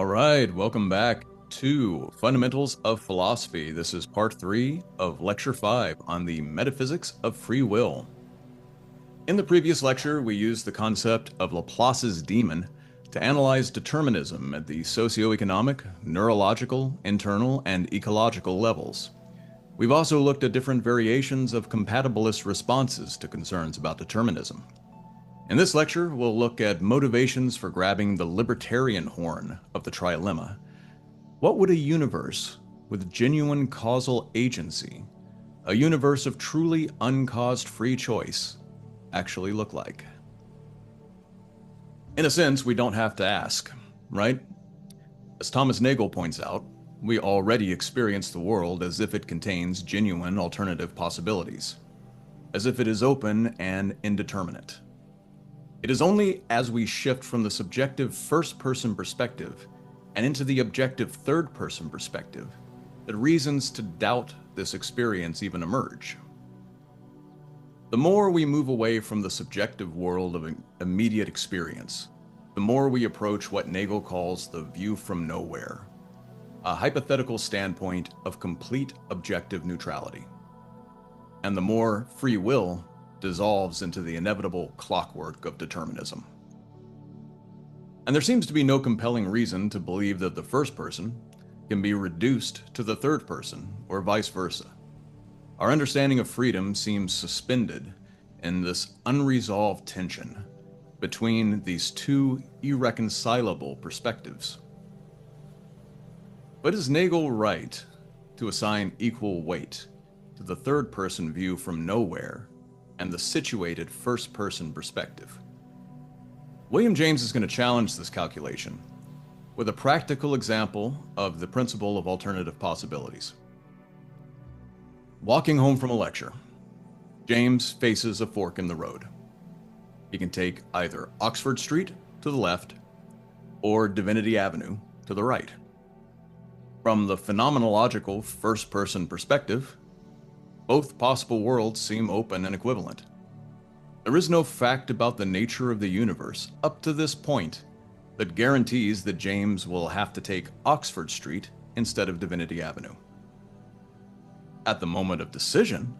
All right, welcome back to Fundamentals of Philosophy. This is part 3 of lecture 5 on the metaphysics of free will. In the previous lecture, we used the concept of Laplace's demon to analyze determinism at the socioeconomic, neurological, internal, and ecological levels. We've also looked at different variations of compatibilist responses to concerns about determinism. In this lecture, we'll look at motivations for grabbing the libertarian horn of the trilemma. What would a universe with genuine causal agency, a universe of truly uncaused free choice, actually look like? In a sense, we don't have to ask, right? As Thomas Nagel points out, we already experience the world as if it contains genuine alternative possibilities, as if it is open and indeterminate. It is only as we shift from the subjective first-person perspective and into the objective third-person perspective that reasons to doubt this experience even emerge. The more we move away from the subjective world of immediate experience, the more we approach what Nagel calls the view from nowhere, a hypothetical standpoint of complete objective neutrality. And the more free will dissolves into the inevitable clockwork of determinism. And there seems to be no compelling reason to believe that the first person can be reduced to the third person, or vice versa. Our understanding of freedom seems suspended in this unresolved tension between these two irreconcilable perspectives. But is Nagel right to assign equal weight to the third-person view from nowhere and the situated first-person perspective? William James is going to challenge this calculation with a practical example of the principle of alternative possibilities. Walking home from a lecture, James faces a fork in the road. He can take either Oxford Street to the left or Divinity Avenue to the right. From the phenomenological first-person perspective, both possible worlds seem open and equivalent. There is no fact about the nature of the universe up to this point that guarantees that James will have to take Oxford Street instead of Divinity Avenue. At the moment of decision,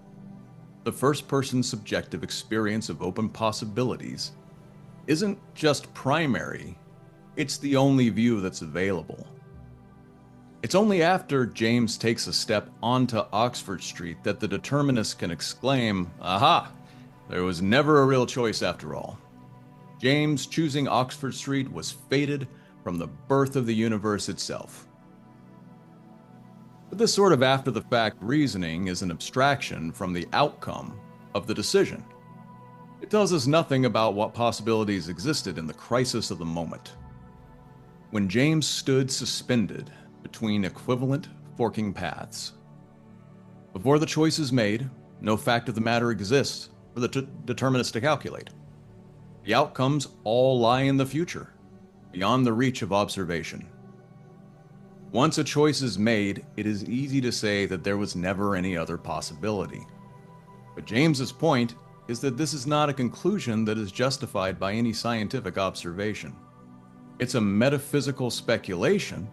the first-person subjective experience of open possibilities isn't just primary, it's the only view that's available. It's only after James takes a step onto Oxford Street that the determinist can exclaim, "Aha! There was never a real choice after all. James choosing Oxford Street was fated from the birth of the universe itself." But this sort of after-the-fact reasoning is an abstraction from the outcome of the decision. It tells us nothing about what possibilities existed in the crisis of the moment. When James stood suspended between equivalent forking paths, before the choice is made, no fact of the matter exists for the determinist to calculate. The outcomes all lie in the future, beyond the reach of observation. Once a choice is made, it is easy to say that there was never any other possibility. But James's point is that this is not a conclusion that is justified by any scientific observation. It's a metaphysical speculation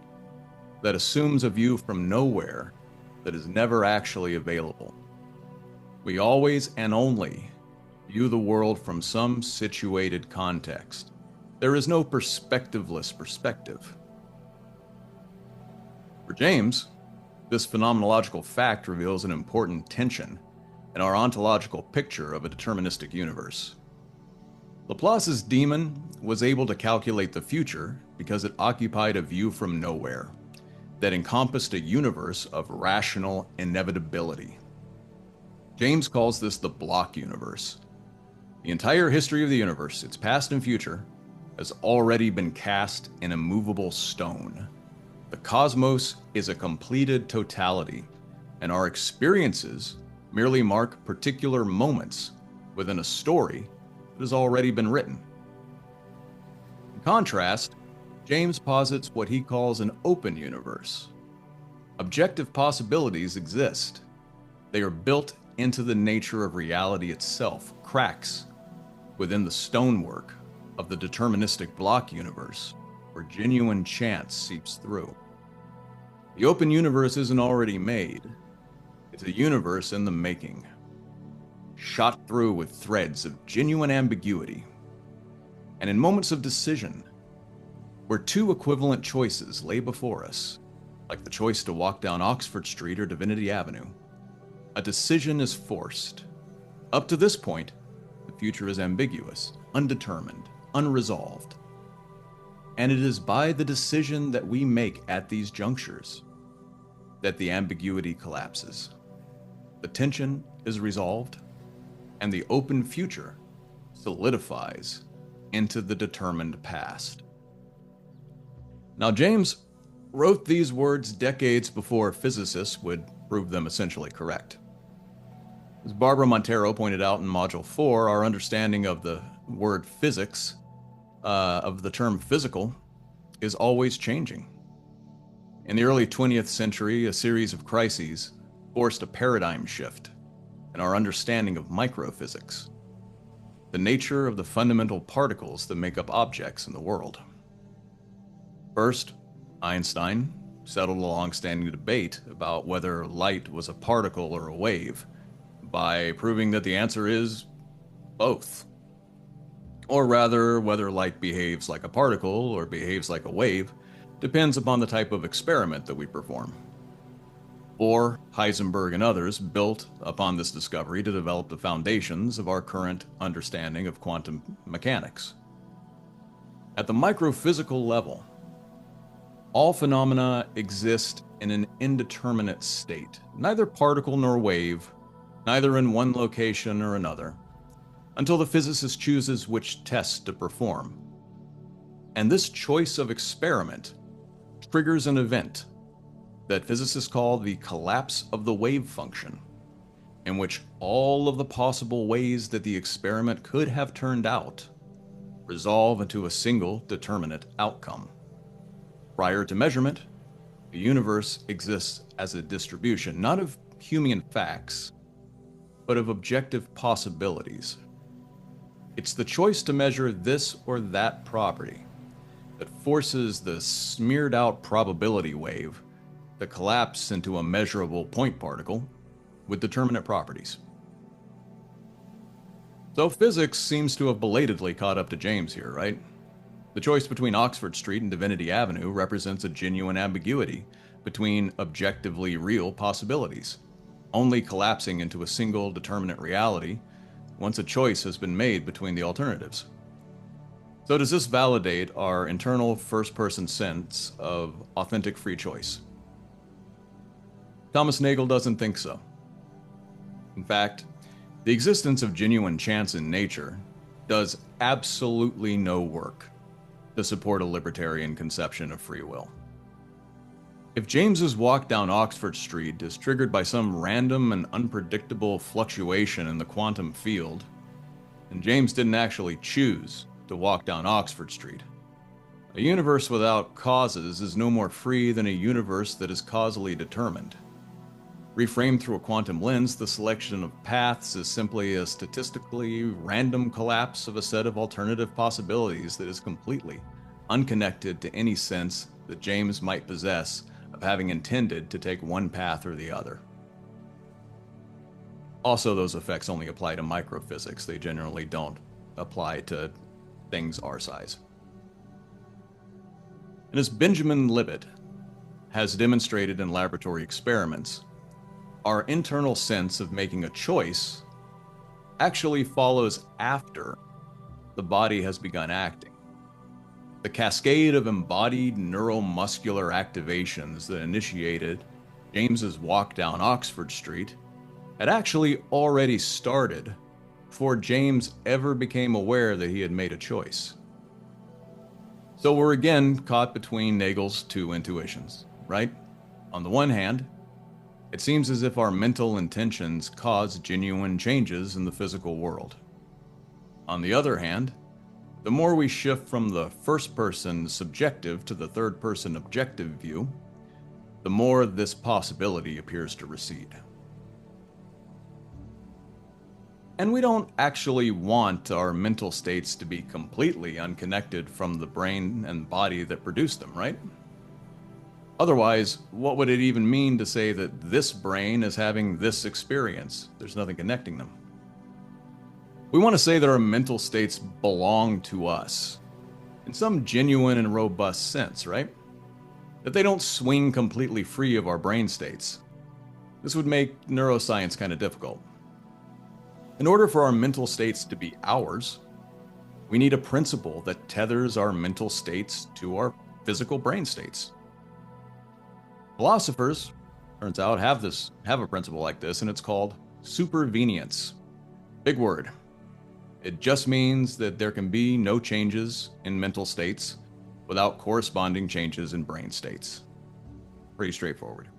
that assumes a view from nowhere that is never actually available. We always and only view the world from some situated context. There is no perspectiveless perspective. For James, this phenomenological fact reveals an important tension in our ontological picture of a deterministic universe. Laplace's demon was able to calculate the future because it occupied a view from nowhere that encompassed a universe of rational inevitability. James calls this the block universe. The entire history of the universe, its past and future, has already been cast in immovable stone. The cosmos is a completed totality, and our experiences merely mark particular moments within a story that has already been written. In contrast, James posits what he calls an open universe. Objective possibilities exist. They are built into the nature of reality itself, cracks within the stonework of the deterministic block universe where genuine chance seeps through. The open universe isn't already made. It's a universe in the making, shot through with threads of genuine ambiguity. And in moments of decision, where two equivalent choices lay before us, like the choice to walk down Oxford Street or Divinity Avenue, a decision is forced. Up to this point, the future is ambiguous, undetermined, unresolved. And it is by the decision that we make at these junctures that the ambiguity collapses. The tension is resolved, and the open future solidifies into the determined past. Now, James wrote these words decades before physicists would prove them essentially correct. As Barbara Montero pointed out in Module 4, our understanding of the word physics, of the term physical, is always changing. In the early 20th century, a series of crises forced a paradigm shift in our understanding of microphysics, the nature of the fundamental particles that make up objects in the world. First, Einstein settled a long-standing debate about whether light was a particle or a wave by proving that the answer is both. Or rather, whether light behaves like a particle or behaves like a wave depends upon the type of experiment that we perform. Or Heisenberg and others built upon this discovery to develop the foundations of our current understanding of quantum mechanics. At the microphysical level, all phenomena exist in an indeterminate state, neither particle nor wave, neither in one location or another, until the physicist chooses which test to perform. And this choice of experiment triggers an event that physicists call the collapse of the wave function, in which all of the possible ways that the experiment could have turned out resolve into a single determinate outcome. Prior to measurement, the universe exists as a distribution, not of Humean facts, but of objective possibilities. It's the choice to measure this or that property that forces the smeared out probability wave to collapse into a measurable point particle with determinate properties. So physics seems to have belatedly caught up to James here, right? The choice between Oxford Street and Divinity Avenue represents a genuine ambiguity between objectively real possibilities, only collapsing into a single determinate reality once a choice has been made between the alternatives. So does this validate our internal first-person sense of authentic free choice? Thomas Nagel doesn't think so. In fact, the existence of genuine chance in nature does absolutely no work to support a libertarian conception of free will. If James's walk down Oxford Street is triggered by some random and unpredictable fluctuation in the quantum field, then James didn't actually choose to walk down Oxford Street. A universe without causes is no more free than a universe that is causally determined. Reframed through a quantum lens, the selection of paths is simply a statistically random collapse of a set of alternative possibilities that is completely unconnected to any sense that James might possess of having intended to take one path or the other. Also, those effects only apply to microphysics. They generally don't apply to things our size. And as Benjamin Libet has demonstrated in laboratory experiments, our internal sense of making a choice actually follows after the body has begun acting. The cascade of embodied neuromuscular activations that initiated James's walk down Oxford Street had actually already started before James ever became aware that he had made a choice. So we're again caught between Nagel's two intuitions, right? On the one hand, it seems as if our mental intentions cause genuine changes in the physical world. On the other hand, the more we shift from the first-person subjective to the third-person objective view, the more this possibility appears to recede. And we don't actually want our mental states to be completely unconnected from the brain and body that produce them, right? Otherwise, what would it even mean to say that this brain is having this experience? There's nothing connecting them. We want to say that our mental states belong to us, in some genuine and robust sense, right? That they don't swing completely free of our brain states. This would make neuroscience kind of difficult. In order for our mental states to be ours, we need a principle that tethers our mental states to our physical brain states. Philosophers, turns out, have a principle like this, and it's called supervenience. Big word. It just means that there can be no changes in mental states without corresponding changes in brain states. Pretty straightforward.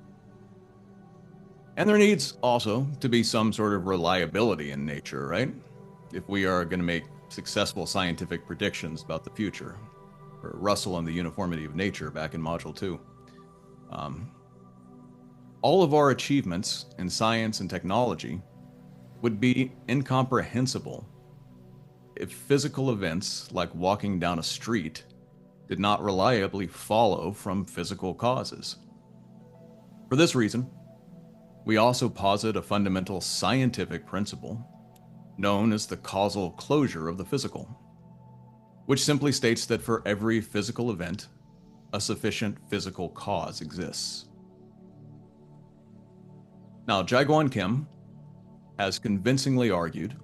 And there needs also to be some sort of reliability in nature, right? If we are going to make successful scientific predictions about the future. Or Russell and the Uniformity of Nature back in Module 2. All of our achievements in science and technology would be incomprehensible if physical events like walking down a street did not reliably follow from physical causes. For this reason, we also posit a fundamental scientific principle known as the causal closure of the physical, which simply states that for every physical event, a sufficient physical cause exists. Now, Jae-Gwon Kim has convincingly argued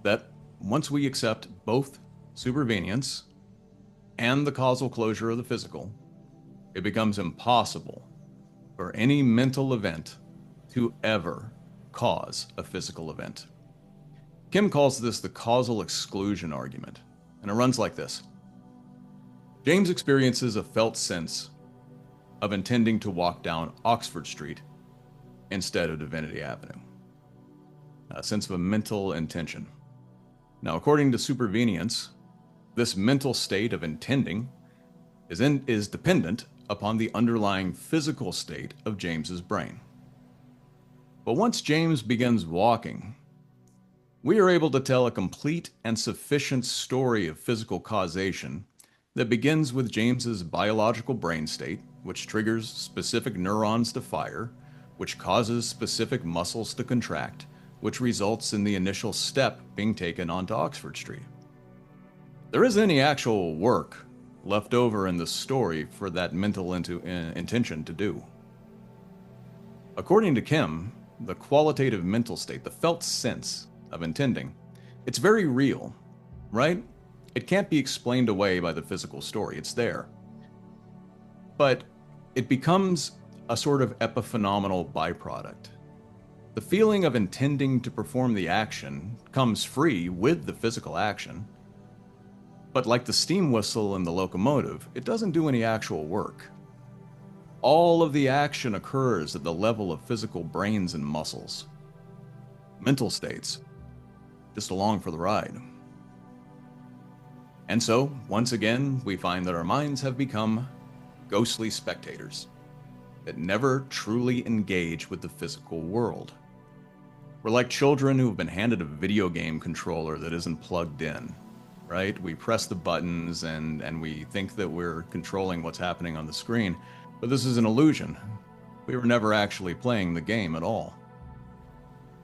that once we accept both supervenience and the causal closure of the physical, it becomes impossible for any mental event to ever cause a physical event. Kim calls this the causal exclusion argument, and it runs like this. James experiences a felt sense of intending to walk down Oxford Street instead of Divinity Avenue. A sense of a mental intention. Now, according to supervenience, this mental state of intending is dependent upon the underlying physical state of James's brain. But once James begins walking, we are able to tell a complete and sufficient story of physical causation that begins with James's biological brain state, which triggers specific neurons to fire, which causes specific muscles to contract, which results in the initial step being taken onto Oxford Street. There isn't any actual work left over in the story for that mental intention to do. According to Kim, the qualitative mental state, the felt sense of intending, it's very real, right? It can't be explained away by the physical story. It's there. But it becomes a sort of epiphenomenal byproduct. The feeling of intending to perform the action comes free with the physical action, but like the steam whistle in the locomotive, it doesn't do any actual work. All of the action occurs at the level of physical brains and muscles. Mental states, just along for the ride. And so, once again, we find that our minds have become ghostly spectators that never truly engage with the physical world. We're like children who have been handed a video game controller that isn't plugged in, right? We press the buttons and we think that we're controlling what's happening on the screen, but this is an illusion. We were never actually playing the game at all.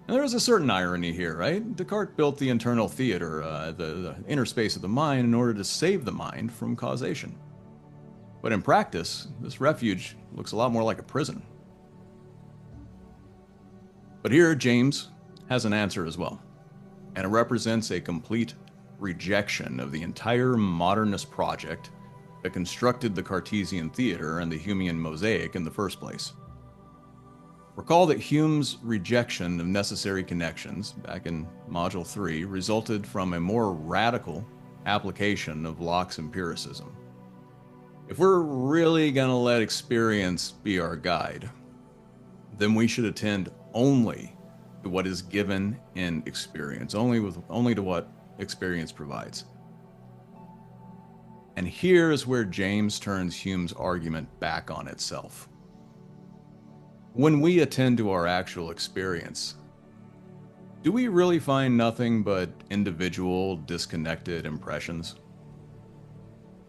And there is a certain irony here, right? Descartes built the internal theater, the inner space of the mind, in order to save the mind from causation. But in practice, this refuge looks a lot more like a prison. But here, James has an answer as well, and it represents a complete rejection of the entire modernist project that constructed the Cartesian theater and the Humean mosaic in the first place. Recall that Hume's rejection of necessary connections, back in Module 3, resulted from a more radical application of Locke's empiricism. If we're really going to let experience be our guide, then we should attend only to what is given in experience, only to what experience provides. And here is where James turns Hume's argument back on itself. When we attend to our actual experience, Do we really find nothing but individual, disconnected impressions?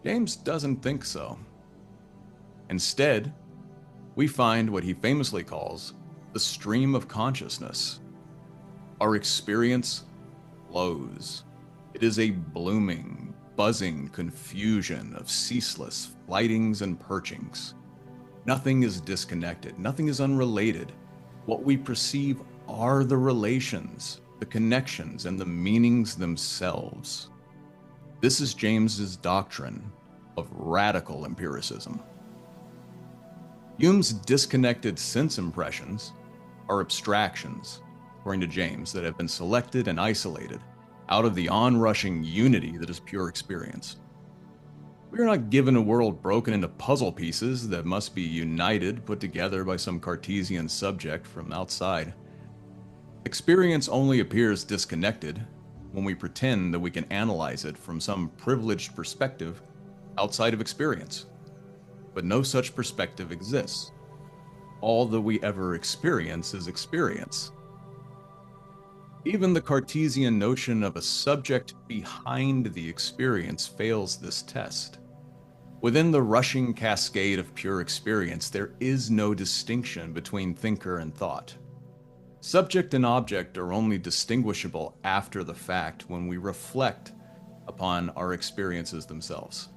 James doesn't think so. Instead, we find what he famously calls the stream of consciousness. Our experience flows. It is a blooming, buzzing confusion of ceaseless flightings and perchings. Nothing is disconnected, nothing is unrelated. What we perceive are the relations, the connections, and the meanings themselves. This is James's doctrine of radical empiricism. Hume's disconnected sense impressions are abstractions, according to James, that have been selected and isolated out of the onrushing unity that is pure experience. We are not given a world broken into puzzle pieces that must be united, put together by some Cartesian subject from outside. Experience only appears disconnected when we pretend that we can analyze it from some privileged perspective outside of experience. But no such perspective exists. All that we ever experience is experience. Even the Cartesian notion of a subject behind the experience fails this test. Within the rushing cascade of pure experience, there is no distinction between thinker and thought. Subject and object are only distinguishable after the fact when we reflect upon our experiences themselves.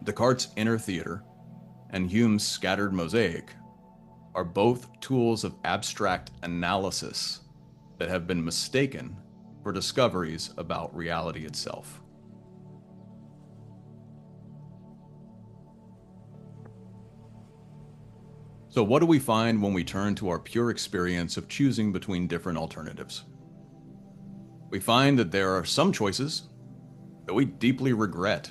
Descartes' inner theater and Hume's scattered mosaic are both tools of abstract analysis that have been mistaken for discoveries about reality itself. So what do we find when we turn to our pure experience of choosing between different alternatives? We find that there are some choices that we deeply regret.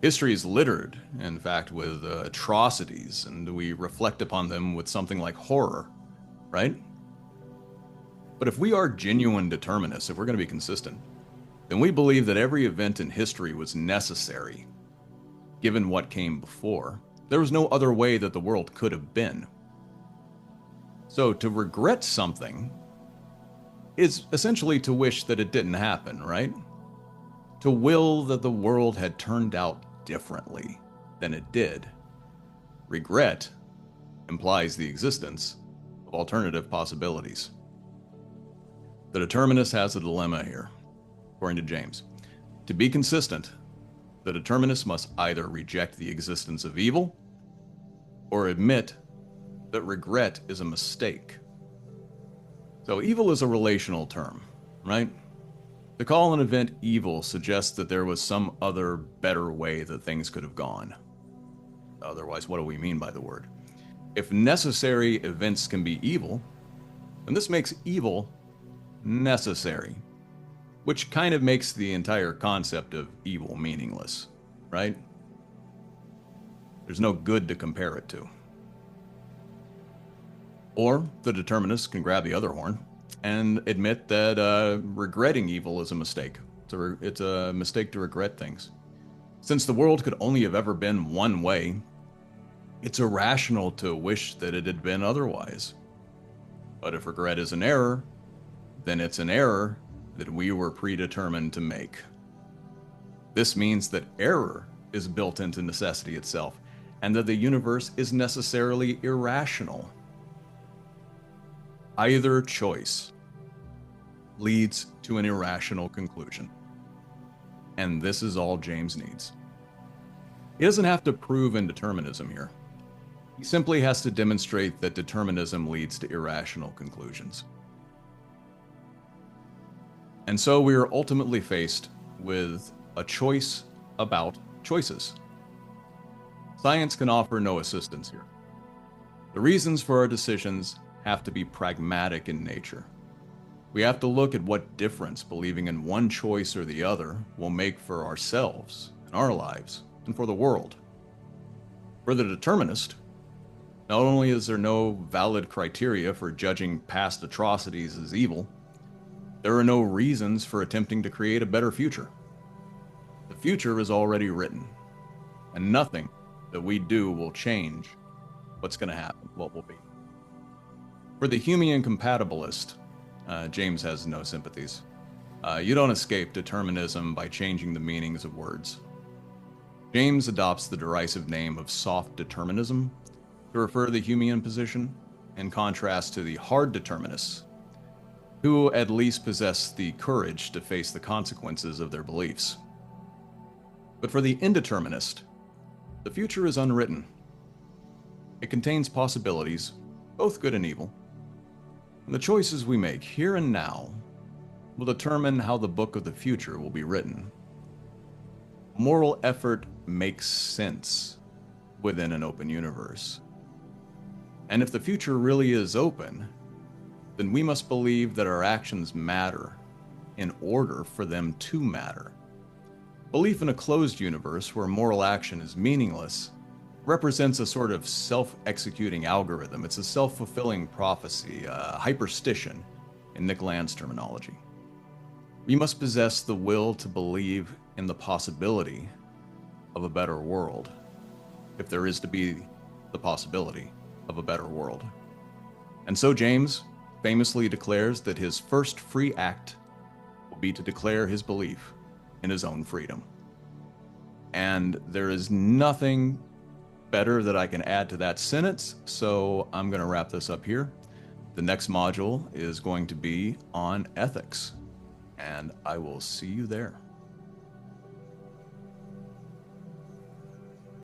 History is littered, in fact, with atrocities, and we reflect upon them with something like horror, right? But if we are genuine determinists, if we're going to be consistent, then we believe that every event in history was necessary, given what came before. There was no other way that the world could have been. So to regret something is essentially to wish that it didn't happen, right? To will that the world had turned out differently than it did. Regret implies the existence of alternative possibilities. The determinist has a dilemma here, according to James. To be consistent, the determinist must either reject the existence of evil or admit that regret is a mistake. So evil is a relational term, right? To call an event evil suggests that there was some other better way that things could have gone. Otherwise, what do we mean by the word? If necessary events can be evil, then this makes evil necessary, which kind of makes the entire concept of evil meaningless, right? There's no good to compare it to. Or the determinist can grab the other horn and admit that regretting evil is a mistake. It's a mistake to regret things. Since the world could only have ever been one way, it's irrational to wish that it had been otherwise. But if regret is an error, then it's an error that we were predetermined to make. This means that error is built into necessity itself, and that the universe is necessarily irrational. Either choice leads to an irrational conclusion. And this is all James needs. He doesn't have to prove indeterminism here. He simply has to demonstrate that determinism leads to irrational conclusions. And so we are ultimately faced with a choice about choices. Science can offer no assistance here. The reasons for our decisions have to be pragmatic in nature. We have to look at what difference believing in one choice or the other will make for ourselves, in our lives, and for the world. For the determinist, not only is there no valid criteria for judging past atrocities as evil, there are no reasons for attempting to create a better future. The future is already written, and nothing that we do will change what's going to happen, what will be. For the Humean compatibilist, James has no sympathies. You don't escape determinism by changing the meanings of words. James adopts the derisive name of soft determinism to refer to the Humean position, in contrast to the hard determinists, who at least possess the courage to face the consequences of their beliefs. But for the indeterminist, the future is unwritten. It contains possibilities, both good and evil. And the choices we make here and now will determine how the book of the future will be written. Moral effort makes sense within an open universe. And if the future really is open, then we must believe that our actions matter in order for them to matter. Belief in a closed universe where moral action is meaningless represents a sort of self-executing algorithm. It's a self-fulfilling prophecy, a hyperstition in Nick Land's terminology. We must possess the will to believe in the possibility of a better world, if there is to be the possibility of a better world. And so James famously declares that his first free act will be to declare his belief in his own freedom. And there is nothing better that I can add to that sentence, so I'm going to wrap this up here. The next module is going to be on ethics, and I will see you there.